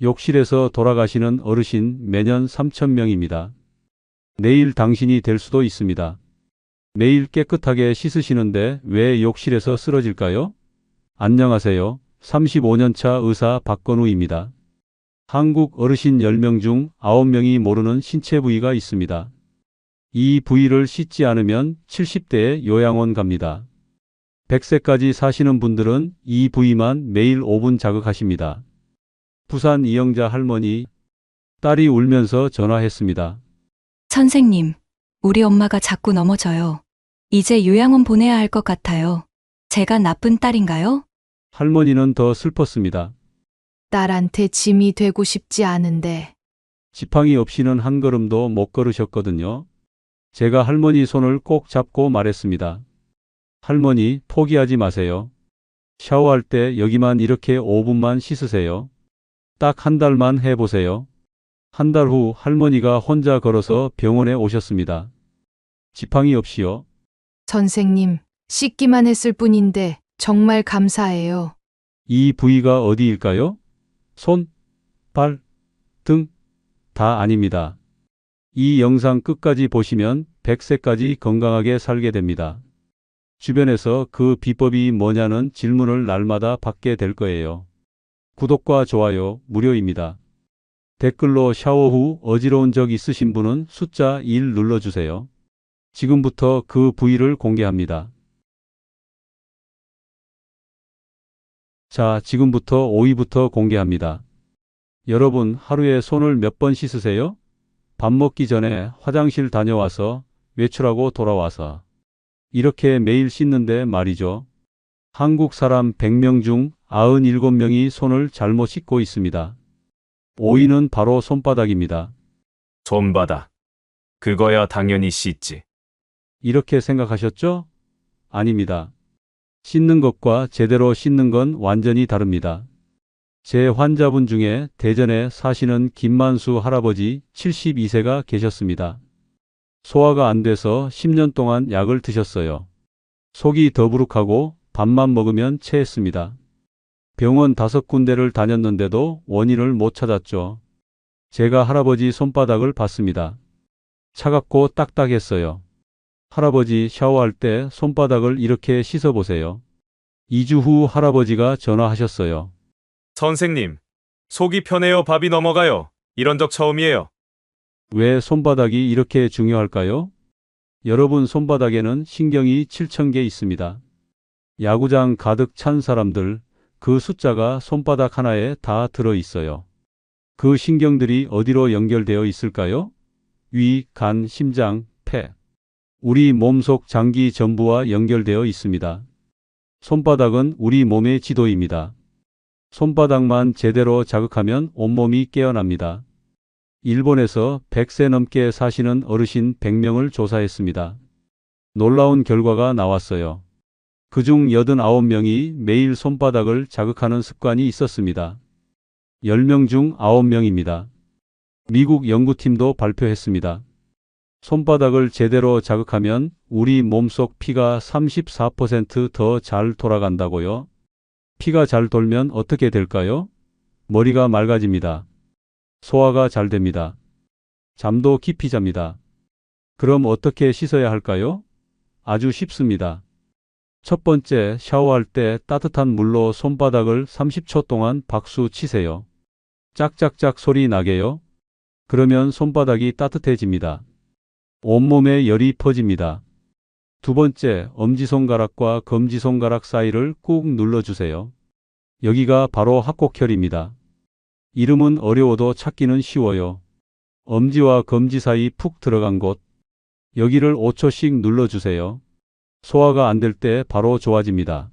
욕실에서 돌아가시는 어르신 매년 3,000명입니다. 내일 당신이 될 수도 있습니다. 매일 깨끗하게 씻으시는데 왜 욕실에서 쓰러질까요? 안녕하세요. 35년 차 의사 박건우입니다. 한국 어르신 10명 중 9명이 모르는 신체 부위가 있습니다. 이 부위를 씻지 않으면 70대에 요양원 갑니다. 100세까지 사시는 분들은 이 부위만 매일 5분 자극하십니다. 부산 이영자 할머니, 딸이 울면서 전화했습니다. 선생님, 우리 엄마가 자꾸 넘어져요. 이제 요양원 보내야 할 것 같아요. 제가 나쁜 딸인가요? 할머니는 더 슬펐습니다. 딸한테 짐이 되고 싶지 않은데. 지팡이 없이는 한 걸음도 못 걸으셨거든요. 제가 할머니 손을 꼭 잡고 말했습니다. 할머니, 포기하지 마세요. 샤워할 때 여기만 이렇게 5분만 씻으세요. 딱 한 달만 해보세요. 한 달 후 할머니가 혼자 걸어서 병원에 오셨습니다. 지팡이 없이요. 선생님, 씻기만 했을 뿐인데 정말 감사해요. 이 부위가 어디일까요? 손, 발, 등, 다 아닙니다. 이 영상 끝까지 보시면 100세까지 건강하게 살게 됩니다. 주변에서 그 비법이 뭐냐는 질문을 날마다 받게 될 거예요. 구독과 좋아요 무료입니다. 댓글로 샤워 후 어지러운 적 있으신 분은 숫자 1 눌러주세요. 지금부터 그 부위를 공개합니다. 자, 지금부터 5위부터 공개합니다. 여러분, 하루에 손을 몇 번 씻으세요? 밥 먹기 전에, 화장실 다녀와서, 외출하고 돌아와서. 이렇게 매일 씻는데 말이죠. 한국 사람 100명 중 97명이 손을 잘못 씻고 있습니다. 5위는 바로 손바닥입니다. 손바닥. 그거야 당연히 씻지. 이렇게 생각하셨죠? 아닙니다. 씻는 것과 제대로 씻는 건 완전히 다릅니다. 제 환자분 중에 대전에 사시는 김만수 할아버지 72세가 계셨습니다. 소화가 안 돼서 10년 동안 약을 드셨어요. 속이 더부룩하고 밥만 먹으면 체했습니다. 병원 5군데를 다녔는데도 원인을 못 찾았죠. 제가 할아버지 손바닥을 봤습니다. 차갑고 딱딱했어요. 할아버지 샤워할 때 손바닥을 이렇게 씻어보세요. 2주 후 할아버지가 전화하셨어요. 선생님, 속이 편해요, 밥이 넘어가요. 이런 적 처음이에요. 왜 손바닥이 이렇게 중요할까요? 여러분 손바닥에는 신경이 7,000개 있습니다. 야구장 가득 찬 사람들, 그 숫자가 손바닥 하나에 다 들어 있어요. 그 신경들이 어디로 연결되어 있을까요? 위, 간, 심장, 폐. 우리 몸속 장기 전부와 연결되어 있습니다. 손바닥은 우리 몸의 지도입니다. 손바닥만 제대로 자극하면 온몸이 깨어납니다. 일본에서 100세 넘게 사시는 어르신 100명을 조사했습니다. 놀라운 결과가 나왔어요. 그중 89명이 매일 손바닥을 자극하는 습관이 있었습니다. 10명 중 9명입니다. 미국 연구팀도 발표했습니다. 손바닥을 제대로 자극하면 우리 몸속 피가 34% 더 잘 돌아간다고요? 피가 잘 돌면 어떻게 될까요? 머리가 맑아집니다. 소화가 잘 됩니다. 잠도 깊이 잡니다. 그럼 어떻게 씻어야 할까요? 아주 쉽습니다. 첫 번째, 샤워할 때 따뜻한 물로 손바닥을 30초 동안 박수 치세요. 짝짝짝 소리 나게요. 그러면 손바닥이 따뜻해집니다. 온몸에 열이 퍼집니다. 두 번째, 엄지손가락과 검지손가락 사이를 꾹 눌러주세요. 여기가 바로 합곡혈입니다. 이름은 어려워도 찾기는 쉬워요. 엄지와 검지 사이 푹 들어간 곳. 여기를 5초씩 눌러주세요. 소화가 안 될 때 바로 좋아집니다.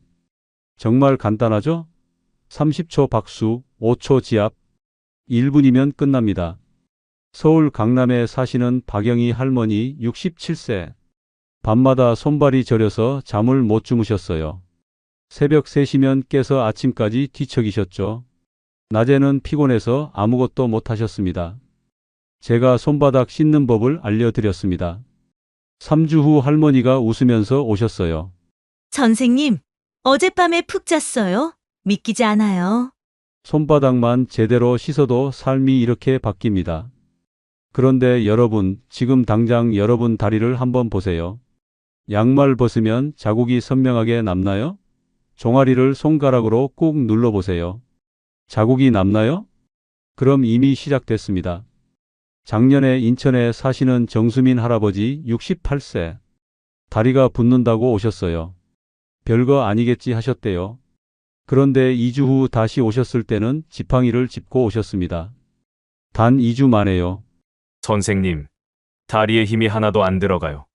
정말 간단하죠? 30초 박수, 5초 지압, 1분이면 끝납니다. 서울 강남에 사시는 박영희 할머니 67세. 밤마다 손발이 저려서 잠을 못 주무셨어요. 새벽 3시면 깨서 아침까지 뒤척이셨죠. 낮에는 피곤해서 아무것도 못 하셨습니다. 제가 손바닥 씻는 법을 알려드렸습니다. 3주 후 할머니가 웃으면서 오셨어요. 선생님, 어젯밤에 푹 잤어요? 믿기지 않아요. 손바닥만 제대로 씻어도 삶이 이렇게 바뀝니다. 그런데 여러분, 지금 당장 여러분 다리를 한번 보세요. 양말 벗으면 자국이 선명하게 남나요? 종아리를 손가락으로 꾹 눌러보세요. 자국이 남나요? 그럼 이미 시작됐습니다. 작년에 인천에 사시는 정수민 할아버지 68세. 다리가 붓는다고 오셨어요. 별거 아니겠지 하셨대요. 그런데 2주 후 다시 오셨을 때는 지팡이를 짚고 오셨습니다. 단 2주 만에요. 선생님, 다리에 힘이 하나도 안 들어가요.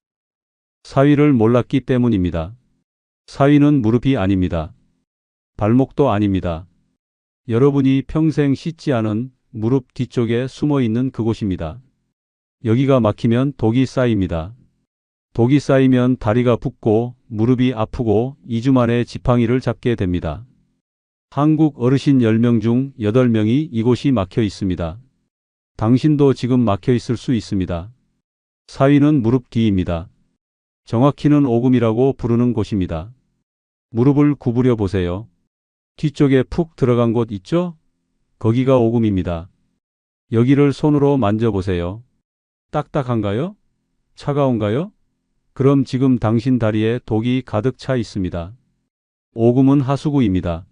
사위를 몰랐기 때문입니다. 사위는 무릎이 아닙니다. 발목도 아닙니다. 여러분이 평생 씻지 않은 무릎 뒤쪽에 숨어 있는 그곳입니다. 여기가 막히면 독이 쌓입니다. 독이 쌓이면 다리가 붓고 무릎이 아프고 2주 만에 지팡이를 잡게 됩니다. 한국 어르신 10명 중 8명이 이곳이 막혀 있습니다. 당신도 지금 막혀 있을 수 있습니다. 사위는 무릎 뒤입니다. 정확히는 오금이라고 부르는 곳입니다. 무릎을 구부려 보세요. 뒤쪽에 푹 들어간 곳 있죠? 거기가 오금입니다. 여기를 손으로 만져보세요. 딱딱한가요? 차가운가요? 그럼 지금 당신 다리에 독이 가득 차 있습니다. 오금은 하수구입니다.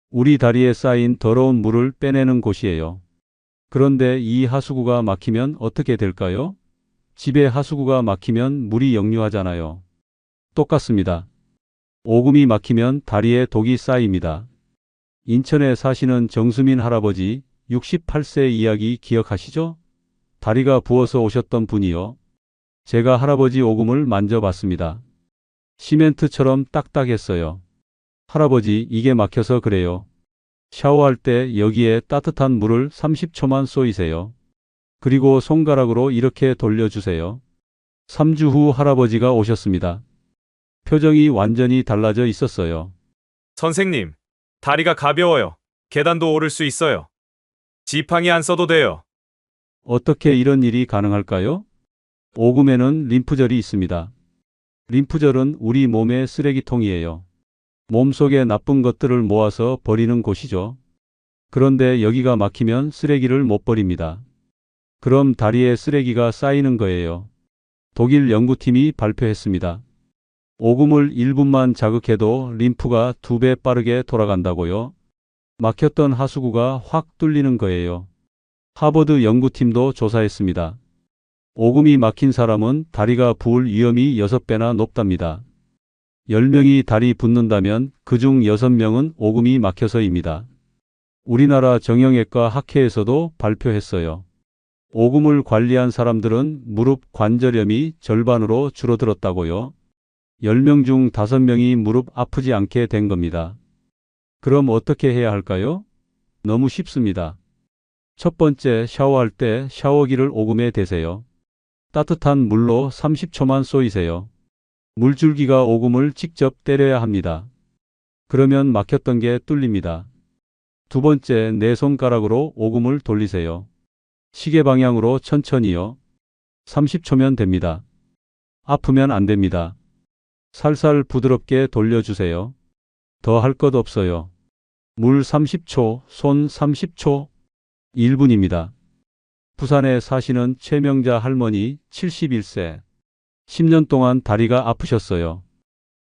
우리 다리에 쌓인 더러운 물을 빼내는 곳이에요. 그런데 이 하수구가 막히면 어떻게 될까요? 집에 하수구가 막히면 물이 역류하잖아요. 똑같습니다. 오금이 막히면 다리에 독이 쌓입니다. 인천에 사시는 정수민 할아버지 68세 이야기 기억하시죠? 다리가 부어서 오셨던 분이요. 제가 할아버지 오금을 만져봤습니다. 시멘트처럼 딱딱했어요. 할아버지, 이게 막혀서 그래요. 샤워할 때 여기에 따뜻한 물을 30초만 쏘이세요. 그리고 손가락으로 이렇게 돌려주세요. 3주 후 할아버지가 오셨습니다. 표정이 완전히 달라져 있었어요. 선생님, 다리가 가벼워요. 계단도 오를 수 있어요. 지팡이 안 써도 돼요. 어떻게 이런 일이 가능할까요? 오금에는 림프절이 있습니다. 림프절은 우리 몸의 쓰레기통이에요. 몸속에 나쁜 것들을 모아서 버리는 곳이죠. 그런데 여기가 막히면 쓰레기를 못 버립니다. 그럼 다리에 쓰레기가 쌓이는 거예요. 독일 연구팀이 발표했습니다. 오금을 1분만 자극해도 림프가 2배 빠르게 돌아간다고요. 막혔던 하수구가 확 뚫리는 거예요. 하버드 연구팀도 조사했습니다. 오금이 막힌 사람은 다리가 부을 위험이 6배나 높답니다. 10명이 다리 붓는다면 그중 6명은 오금이 막혀서입니다. 우리나라 정형외과 학회에서도 발표했어요. 오금을 관리한 사람들은 무릎 관절염이 절반으로 줄어들었다고요. 10명 중 5명이 무릎 아프지 않게 된 겁니다. 그럼 어떻게 해야 할까요? 너무 쉽습니다. 첫 번째, 샤워할 때 샤워기를 오금에 대세요. 따뜻한 물로 30초만 쏘이세요. 물줄기가 오금을 직접 때려야 합니다. 그러면 막혔던 게 뚫립니다. 두 번째, 내 손가락으로 오금을 돌리세요. 시계 방향으로 천천히요. 30초면 됩니다. 아프면 안 됩니다. 살살 부드럽게 돌려주세요. 더 할 것 없어요. 물 30초, 손 30초, 1분입니다. 부산에 사시는 최명자 할머니 71세. 10년 동안 다리가 아프셨어요.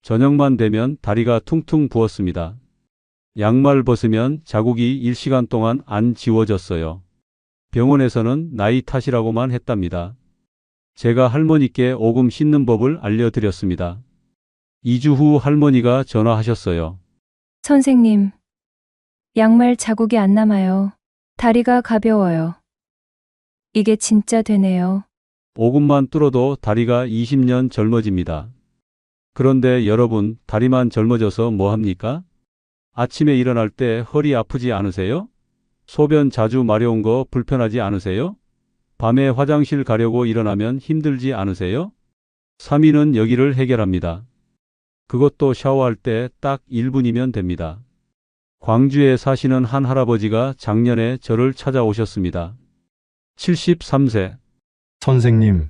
저녁만 되면 다리가 퉁퉁 부었습니다. 양말 벗으면 자국이 1시간 동안 안 지워졌어요. 병원에서는 나이 탓이라고만 했답니다. 제가 할머니께 오금 씻는 법을 알려드렸습니다. 2주 후 할머니가 전화하셨어요. 선생님, 양말 자국이 안 남아요. 다리가 가벼워요. 이게 진짜 되네요. 오금만 뚫어도 다리가 20년 젊어집니다. 그런데 여러분, 다리만 젊어져서 뭐합니까? 아침에 일어날 때 허리 아프지 않으세요? 소변 자주 마려운 거 불편하지 않으세요? 밤에 화장실 가려고 일어나면 힘들지 않으세요? 3위는 여기를 해결합니다. 그것도 샤워할 때 딱 1분이면 됩니다. 광주에 사시는 한 할아버지가 작년에 저를 찾아오셨습니다. 73세. 선생님,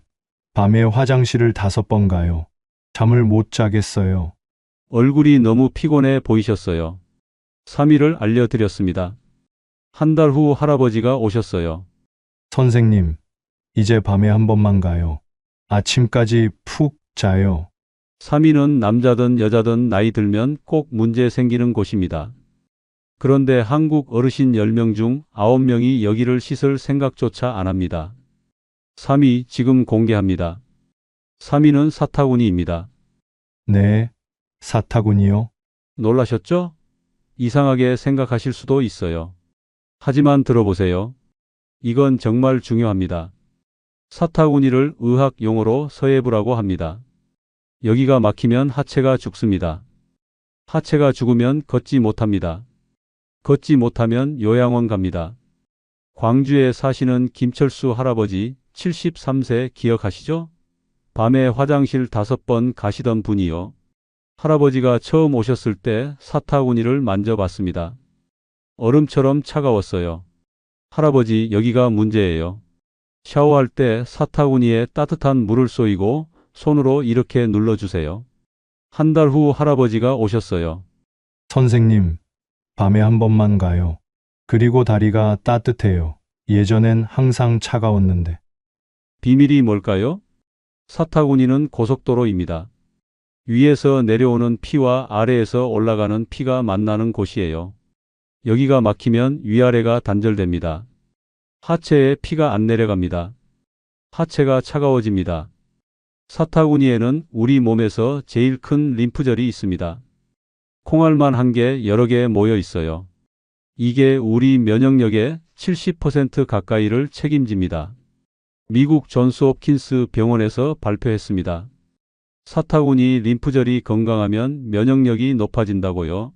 밤에 화장실을 5번 가요. 잠을 못 자겠어요. 얼굴이 너무 피곤해 보이셨어요. 3위를 알려드렸습니다. 한 달 후 할아버지가 오셨어요. 선생님, 이제 밤에 한 번만 가요. 아침까지 푹 자요. 3위는 남자든 여자든 나이 들면 꼭 문제 생기는 곳입니다. 그런데 한국 어르신 10명 중 9명이 여기를 씻을 생각조차 안 합니다. 3위 지금 공개합니다. 3위는 사타구니입니다. 네, 사타구니요? 놀라셨죠? 이상하게 생각하실 수도 있어요. 하지만 들어보세요. 이건 정말 중요합니다. 사타구니를 의학 용어로 서예부라고 합니다. 여기가 막히면 하체가 죽습니다. 하체가 죽으면 걷지 못합니다. 걷지 못하면 요양원 갑니다. 광주에 사시는 김철수 할아버지 73세 기억하시죠? 밤에 화장실 5번 가시던 분이요. 할아버지가 처음 오셨을 때 사타구니를 만져봤습니다. 얼음처럼 차가웠어요. 할아버지, 여기가 문제예요. 샤워할 때 사타구니에 따뜻한 물을 쏘이고 손으로 이렇게 눌러주세요. 한 달 후 할아버지가 오셨어요. 선생님, 밤에 한 번만 가요. 그리고 다리가 따뜻해요. 예전엔 항상 차가웠는데. 비밀이 뭘까요? 사타구니는 고속도로입니다. 위에서 내려오는 피와 아래에서 올라가는 피가 만나는 곳이에요. 여기가 막히면 위아래가 단절됩니다. 하체에 피가 안 내려갑니다. 하체가 차가워집니다. 사타구니에는 우리 몸에서 제일 큰 림프절이 있습니다. 콩알만 한 개 여러 개 모여 있어요. 이게 우리 면역력의 70% 가까이를 책임집니다. 미국 존스 홉킨스 병원에서 발표했습니다. 사타구니 림프절이 건강하면 면역력이 높아진다고요.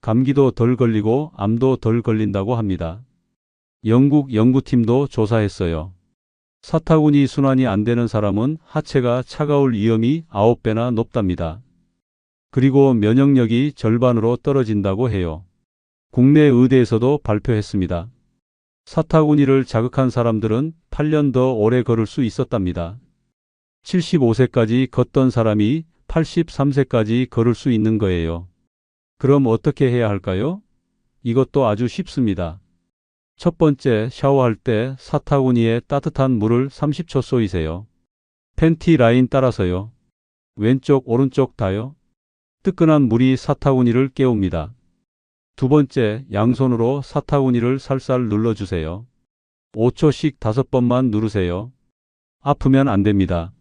감기도 덜 걸리고 암도 덜 걸린다고 합니다. 영국 연구팀도 조사했어요. 사타구니 순환이 안 되는 사람은 하체가 차가울 위험이 9배나 높답니다. 그리고 면역력이 절반으로 떨어진다고 해요. 국내 의대에서도 발표했습니다. 사타구니를 자극한 사람들은 8년 더 오래 걸을 수 있었답니다. 75세까지 걷던 사람이 83세까지 걸을 수 있는 거예요. 그럼 어떻게 해야 할까요? 이것도 아주 쉽습니다. 첫 번째, 샤워할 때 사타구니에 따뜻한 물을 30초 쏘이세요. 팬티 라인 따라서요. 왼쪽, 오른쪽 다요. 뜨끈한 물이 사타구니를 깨웁니다. 두 번째, 양손으로 사타구니를 살살 눌러주세요. 5초씩 5번만 누르세요. 아프면 안 됩니다.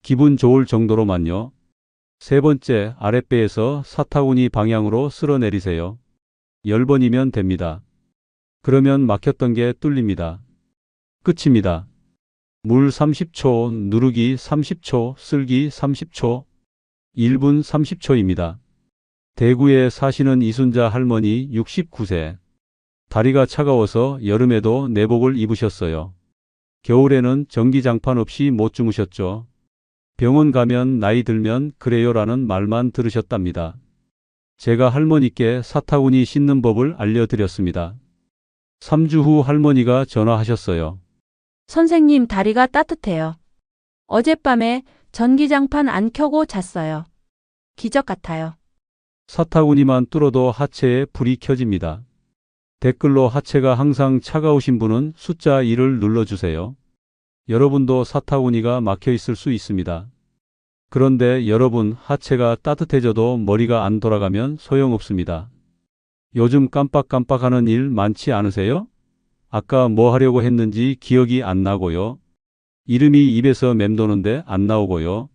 기분 좋을 정도로만요. 세 번째, 아랫배에서 사타구니 방향으로 쓸어내리세요. 10번이면 됩니다. 그러면 막혔던 게 뚫립니다. 끝입니다. 물 30초, 누르기 30초, 쓸기 30초, 1분 30초입니다. 대구에 사시는 이순자 할머니 69세. 다리가 차가워서 여름에도 내복을 입으셨어요. 겨울에는 전기장판 없이 못 주무셨죠. 병원 가면 나이 들면 그래요라는 말만 들으셨답니다. 제가 할머니께 사타구니 씻는 법을 알려드렸습니다. 3주 후 할머니가 전화하셨어요. 선생님, 다리가 따뜻해요. 어젯밤에 전기장판 안 켜고 잤어요. 기적 같아요. 사타구니만 뚫어도 하체에 불이 켜집니다. 댓글로 하체가 항상 차가우신 분은 숫자 1을 눌러주세요. 여러분도 사타구니가 막혀 있을 수 있습니다. 그런데 여러분, 하체가 따뜻해져도 머리가 안 돌아가면 소용없습니다. 요즘 깜빡깜빡하는 일 많지 않으세요? 아까 뭐 하려고 했는지 기억이 안 나고요. 이름이 입에서 맴도는데 안 나오고요.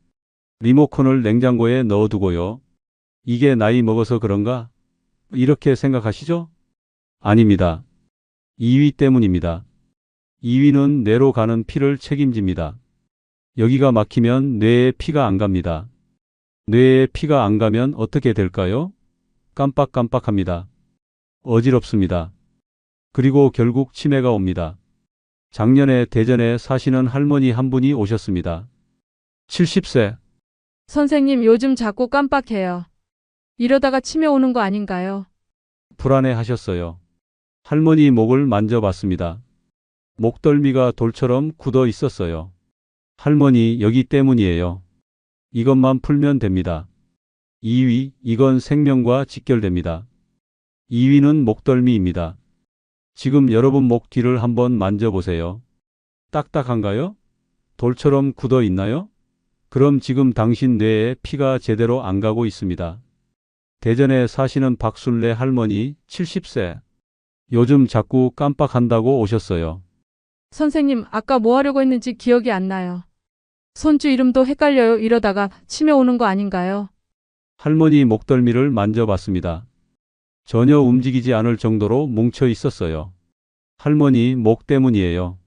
리모컨을 냉장고에 넣어두고요. 이게 나이 먹어서 그런가? 이렇게 생각하시죠? 아닙니다. 2위 때문입니다. 2위는 뇌로 가는 피를 책임집니다. 여기가 막히면 뇌에 피가 안 갑니다. 뇌에 피가 안 가면 어떻게 될까요? 깜빡깜빡합니다. 어지럽습니다. 그리고 결국 치매가 옵니다. 작년에 대전에 사시는 할머니 한 분이 오셨습니다. 70세. 선생님, 요즘 자꾸 깜빡해요. 이러다가 치매 오는 거 아닌가요? 불안해 하셨어요. 할머니 목을 만져봤습니다. 목덜미가 돌처럼 굳어 있었어요. 할머니, 여기 때문이에요. 이것만 풀면 됩니다. 2위, 이건 생명과 직결됩니다. 2위는 목덜미입니다. 지금 여러분 목 뒤를 한번 만져보세요. 딱딱한가요? 돌처럼 굳어 있나요? 그럼 지금 당신 뇌에 피가 제대로 안 가고 있습니다. 대전에 사시는 박순례 할머니 70세. 요즘 자꾸 깜빡한다고 오셨어요. 선생님, 아까 뭐 하려고 했는지 기억이 안 나요. 손주 이름도 헷갈려요. 이러다가 치매 오는 거 아닌가요? 할머니 목덜미를 만져봤습니다. 전혀 움직이지 않을 정도로 뭉쳐 있었어요. 할머니 목 때문이에요.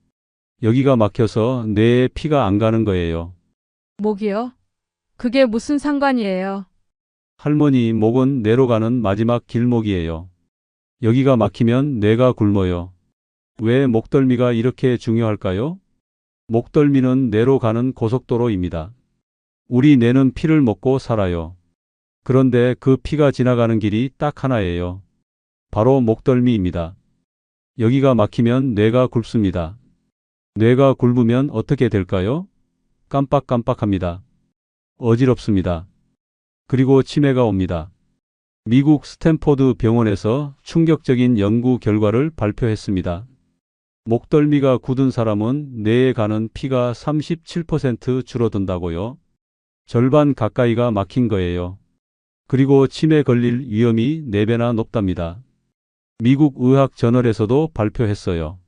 여기가 막혀서 뇌에 피가 안 가는 거예요. 목이요? 그게 무슨 상관이에요? 할머니 목은 뇌로 가는 마지막 길목이에요. 여기가 막히면 뇌가 굶어요. 왜 목덜미가 이렇게 중요할까요? 목덜미는 뇌로 가는 고속도로입니다. 우리 뇌는 피를 먹고 살아요. 그런데 그 피가 지나가는 길이 딱 하나예요. 바로 목덜미입니다. 여기가 막히면 뇌가 굵습니다. 뇌가 굵으면 어떻게 될까요? 깜빡깜빡합니다. 어지럽습니다. 그리고 치매가 옵니다. 미국 스탠포드 병원에서 충격적인 연구 결과를 발표했습니다. 목덜미가 굳은 사람은 뇌에 가는 피가 37% 줄어든다고요. 절반 가까이가 막힌 거예요. 그리고 치매 걸릴 위험이 4배나 높답니다. 미국 의학 저널에서도 발표했어요.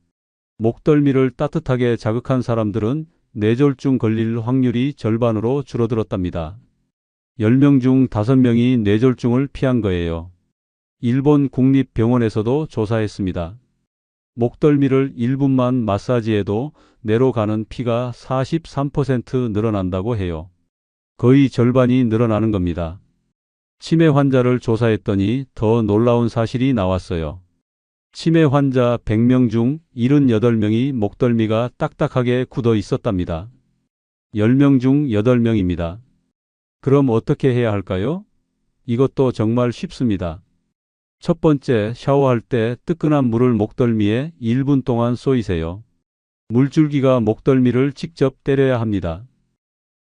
목덜미를 따뜻하게 자극한 사람들은 뇌졸중 걸릴 확률이 절반으로 줄어들었답니다. 10명 중 5명이 뇌졸중을 피한 거예요. 일본 국립병원에서도 조사했습니다. 목덜미를 1분만 마사지해도 뇌로 가는 피가 43% 늘어난다고 해요. 거의 절반이 늘어나는 겁니다. 치매 환자를 조사했더니 더 놀라운 사실이 나왔어요. 치매 환자 100명 중 78명이 목덜미가 딱딱하게 굳어 있었답니다. 10명 중 8명입니다. 그럼 어떻게 해야 할까요? 이것도 정말 쉽습니다. 첫 번째, 샤워할 때 뜨끈한 물을 목덜미에 1분 동안 쏘이세요. 물줄기가 목덜미를 직접 때려야 합니다.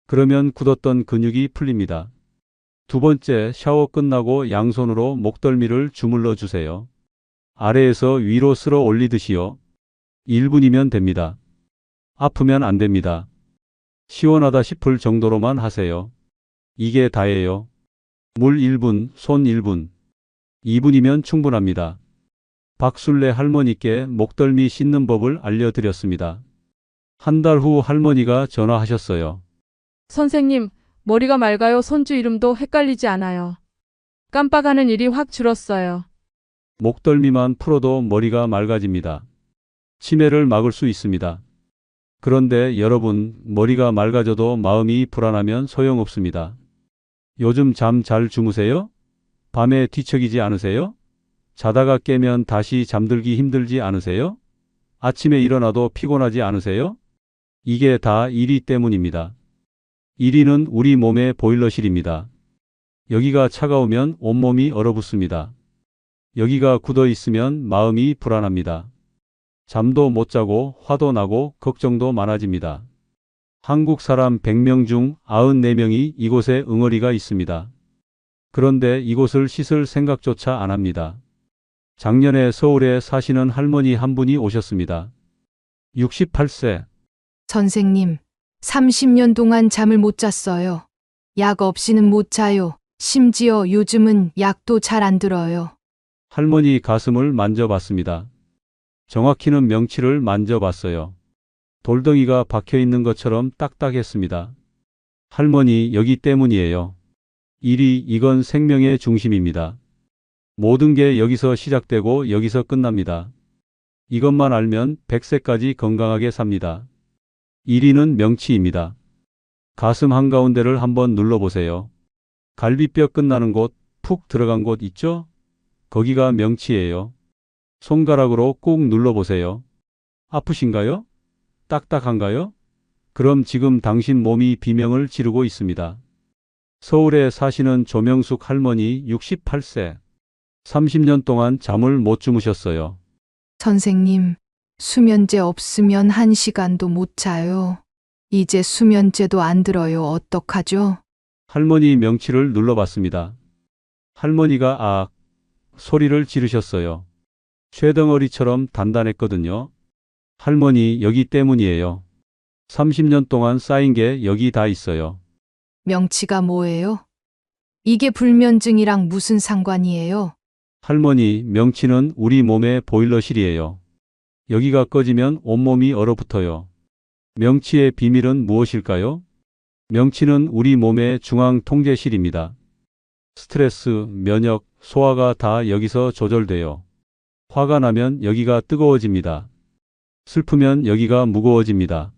그러면 굳었던 근육이 풀립니다. 두 번째, 샤워 끝나고 양손으로 목덜미를 주물러 주세요. 아래에서 위로 쓸어 올리듯이요. 1분이면 됩니다. 아프면 안 됩니다. 시원하다 싶을 정도로만 하세요. 이게 다예요. 물 1분, 손 1분. 2분이면 충분합니다. 박순례 할머니께 목덜미 씻는 법을 알려드렸습니다. 한 달 후 할머니가 전화하셨어요. 선생님, 머리가 맑아요. 손주 이름도 헷갈리지 않아요. 깜빡하는 일이 확 줄었어요. 목덜미만 풀어도 머리가 맑아집니다. 치매를 막을 수 있습니다. 그런데 여러분, 머리가 맑아져도 마음이 불안하면 소용없습니다. 요즘 잠 잘 주무세요? 밤에 뒤척이지 않으세요? 자다가 깨면 다시 잠들기 힘들지 않으세요? 아침에 일어나도 피곤하지 않으세요? 이게 다 이리 때문입니다. 이리는 우리 몸의 보일러실입니다. 여기가 차가우면 온몸이 얼어붙습니다. 여기가 굳어 있으면 마음이 불안합니다. 잠도 못 자고 화도 나고 걱정도 많아집니다. 한국 사람 100명 중 94명이 이곳에 응어리가 있습니다. 그런데 이곳을 씻을 생각조차 안 합니다. 작년에 서울에 사시는 할머니 한 분이 오셨습니다. 68세. 선생님, 30년 동안 잠을 못 잤어요. 약 없이는 못 자요. 심지어 요즘은 약도 잘 안 들어요. 할머니 가슴을 만져봤습니다. 정확히는 명치를 만져봤어요. 돌덩이가 박혀 있는 것처럼 딱딱했습니다. 할머니, 여기 때문이에요. 이건 생명의 중심입니다. 모든 게 여기서 시작되고 여기서 끝납니다. 이것만 알면 100세까지 건강하게 삽니다. 1위는 명치입니다. 가슴 한가운데를 한번 눌러보세요. 갈비뼈 끝나는 곳, 푹 들어간 곳 있죠? 거기가 명치예요. 손가락으로 꾹 눌러보세요. 아프신가요? 딱딱한가요? 그럼 지금 당신 몸이 비명을 지르고 있습니다. 서울에 사시는 조명숙 할머니 68세. 30년 동안 잠을 못 주무셨어요. 선생님, 수면제 없으면 1시간도 못 자요. 이제 수면제도 안 들어요. 어떡하죠? 할머니 명치를 눌러봤습니다. 할머니가 소리를 지르셨어요. 쇠덩어리처럼 단단했거든요. 할머니, 여기 때문이에요. 30년 동안 쌓인 게 여기 다 있어요. 명치가 뭐예요? 이게 불면증이랑 무슨 상관이에요? 할머니, 명치는 우리 몸의 보일러실이에요. 여기가 꺼지면 온몸이 얼어붙어요. 명치의 비밀은 무엇일까요? 명치는 우리 몸의 중앙 통제실입니다. 스트레스, 면역, 소화가 다 여기서 조절돼요. 화가 나면 여기가 뜨거워집니다. 슬프면 여기가 무거워집니다.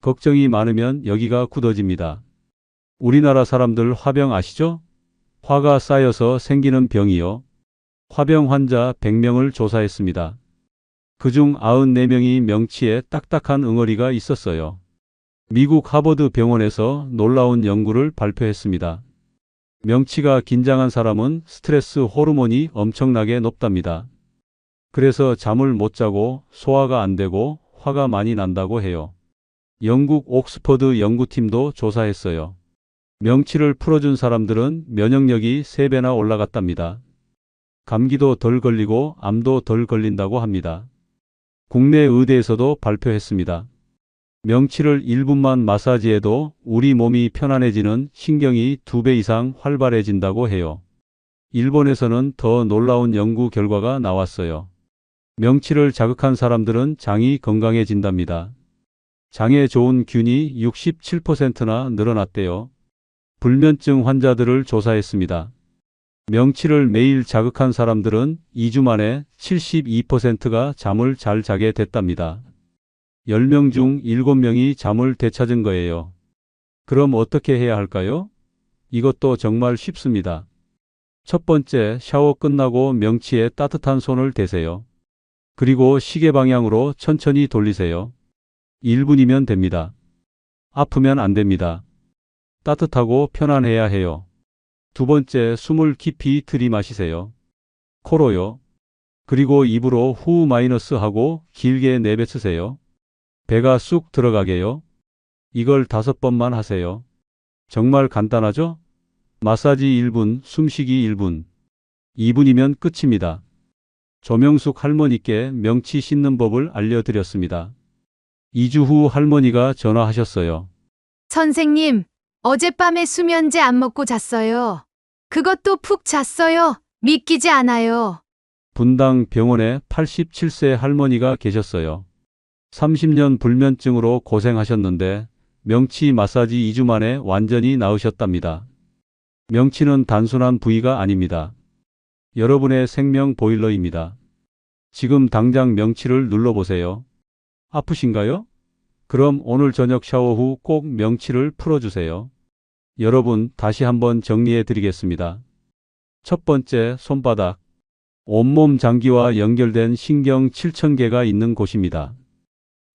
걱정이 많으면 여기가 굳어집니다. 우리나라 사람들 화병 아시죠? 화가 쌓여서 생기는 병이요. 화병 환자 100명을 조사했습니다. 그중 94명이 명치에 딱딱한 응어리가 있었어요. 미국 하버드 병원에서 놀라운 연구를 발표했습니다. 명치가 긴장한 사람은 스트레스 호르몬이 엄청나게 높답니다. 그래서 잠을 못 자고 소화가 안 되고 화가 많이 난다고 해요. 영국 옥스퍼드 연구팀도 조사했어요. 명치를 풀어준 사람들은 면역력이 3배나 올라갔답니다. 감기도 덜 걸리고 암도 덜 걸린다고 합니다. 국내 의대에서도 발표했습니다. 명치를 1분만 마사지해도 우리 몸이 편안해지는 신경이 2배 이상 활발해진다고 해요. 일본에서는 더 놀라운 연구 결과가 나왔어요. 명치를 자극한 사람들은 장이 건강해진답니다. 장에 좋은 균이 67%나 늘어났대요. 불면증 환자들을 조사했습니다. 명치를 매일 자극한 사람들은 2주 만에 72%가 잠을 잘 자게 됐답니다. 10명 중 7명이 잠을 되찾은 거예요. 그럼 어떻게 해야 할까요? 이것도 정말 쉽습니다. 첫 번째, 샤워 끝나고 명치에 따뜻한 손을 대세요. 그리고 시계 방향으로 천천히 돌리세요. 1분이면 됩니다. 아프면 안 됩니다. 따뜻하고 편안해야 해요. 두 번째, 숨을 깊이 들이마시세요. 코로요. 그리고 입으로 후 마이너스 하고 길게 내뱉으세요. 배가 쑥 들어가게요. 이걸 5번만 하세요. 정말 간단하죠? 마사지 1분, 숨쉬기 1분. 2분이면 끝입니다. 조명숙 할머니께 명치 씻는 법을 알려드렸습니다. 2주 후 할머니가 전화하셨어요. 선생님, 어젯밤에 수면제 안 먹고 잤어요. 그것도 푹 잤어요. 믿기지 않아요. 분당 병원에 87세 할머니가 계셨어요. 30년 불면증으로 고생하셨는데 명치 마사지 2주 만에 완전히 나으셨답니다. 명치는 단순한 부위가 아닙니다. 여러분의 생명 보일러입니다. 지금 당장 명치를 눌러보세요. 아프신가요? 그럼 오늘 저녁 샤워 후 꼭 명치를 풀어주세요. 여러분, 다시 한번 정리해 드리겠습니다. 첫 번째, 손바닥. 온몸 장기와 연결된 신경 7,000개가 있는 곳입니다.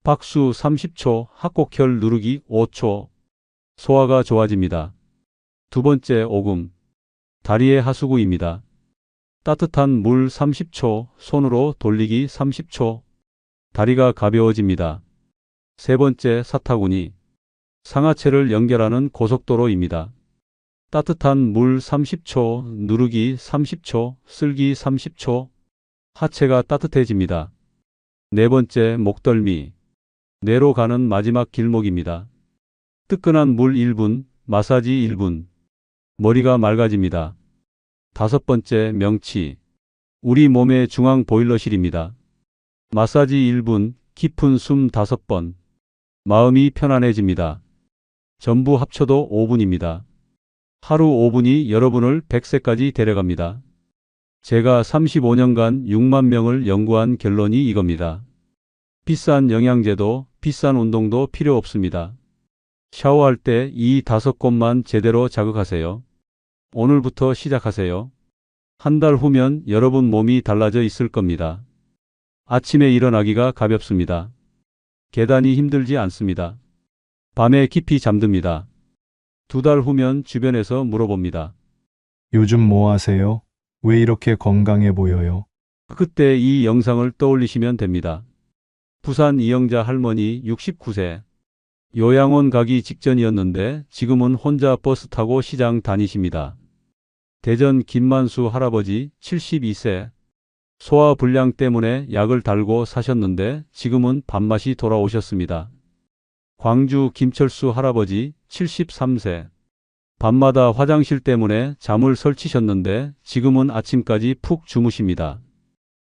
박수 30초, 합곡혈 누르기 5초. 소화가 좋아집니다. 두 번째, 오금. 다리의 하수구입니다. 따뜻한 물 30초, 손으로 돌리기 30초. 다리가 가벼워집니다. 세 번째, 사타구니. 상하체를 연결하는 고속도로입니다. 따뜻한 물 30초, 누르기 30초, 쓸기 30초. 하체가 따뜻해집니다. 네 번째, 목덜미. 뇌로 가는 마지막 길목입니다. 뜨끈한 물 1분, 마사지 1분. 머리가 맑아집니다. 다섯 번째, 명치. 우리 몸의 중앙 보일러실입니다. 마사지 1분, 깊은 숨 5번. 마음이 편안해집니다. 전부 합쳐도 5분입니다. 하루 5분이 여러분을 100세까지 데려갑니다. 제가 35년간 6만 명을 연구한 결론이 이겁니다. 비싼 영양제도, 비싼 운동도 필요 없습니다. 샤워할 때 이 5곳만 제대로 자극하세요. 오늘부터 시작하세요. 한 달 후면 여러분 몸이 달라져 있을 겁니다. 아침에 일어나기가 가볍습니다. 계단이 힘들지 않습니다. 밤에 깊이 잠듭니다. 2달 후면 주변에서 물어봅니다. 요즘 뭐 하세요? 왜 이렇게 건강해 보여요? 그때 이 영상을 떠올리시면 됩니다. 부산 이영자 할머니 69세. 요양원 가기 직전이었는데 지금은 혼자 버스 타고 시장 다니십니다. 대전 김만수 할아버지 72세. 소화불량 때문에 약을 달고 사셨는데 지금은 밥맛이 돌아오셨습니다. 광주 김철수 할아버지 73세. 밤마다 화장실 때문에 잠을 설치셨는데 지금은 아침까지 푹 주무십니다.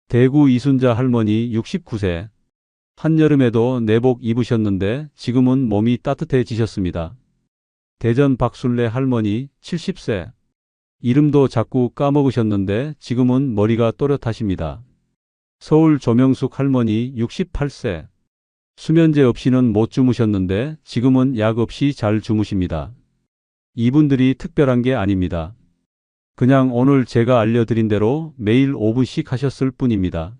대구 이순자 할머니 69세. 한여름에도 내복 입으셨는데 지금은 몸이 따뜻해지셨습니다. 대전 박순례 할머니 70세. 이름도 자꾸 까먹으셨는데 지금은 머리가 또렷하십니다. 서울 조명숙 할머니 68세. 수면제 없이는 못 주무셨는데 지금은 약 없이 잘 주무십니다. 이분들이 특별한 게 아닙니다. 그냥 오늘 제가 알려드린 대로 매일 5분씩 하셨을 뿐입니다.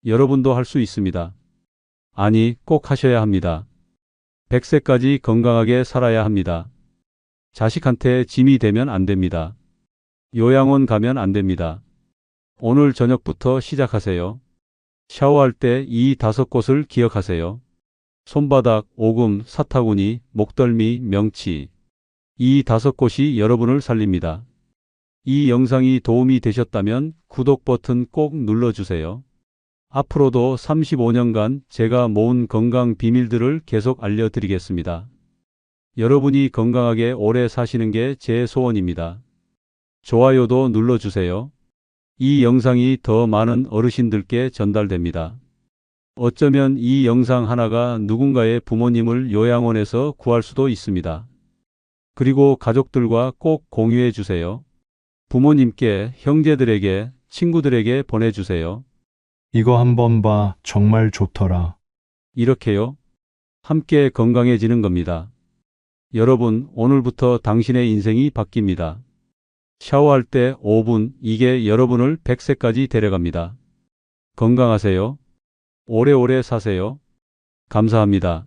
여러분도 할 수 있습니다. 아니, 꼭 하셔야 합니다. 100세까지 건강하게 살아야 합니다. 자식한테 짐이 되면 안 됩니다. 요양원 가면 안 됩니다. 오늘 저녁부터 시작하세요. 샤워할 때 이 5곳을 기억하세요. 손바닥, 오금, 사타구니, 목덜미, 명치. 이 5곳이 여러분을 살립니다. 이 영상이 도움이 되셨다면 구독 버튼 꼭 눌러주세요. 앞으로도 35년간 제가 모은 건강 비밀들을 계속 알려드리겠습니다. 여러분이 건강하게 오래 사시는 게 제 소원입니다. 좋아요도 눌러주세요. 이 영상이 더 많은 어르신들께 전달됩니다. 어쩌면 이 영상 하나가 누군가의 부모님을 요양원에서 구할 수도 있습니다. 그리고 가족들과 꼭 공유해 주세요. 부모님께, 형제들에게, 친구들에게 보내주세요. 이거 한번 봐. 정말 좋더라. 이렇게요. 함께 건강해지는 겁니다. 여러분, 오늘부터 당신의 인생이 바뀝니다. 샤워할 때 5분, 이게 여러분을 100세까지 데려갑니다. 건강하세요. 오래오래 사세요. 감사합니다.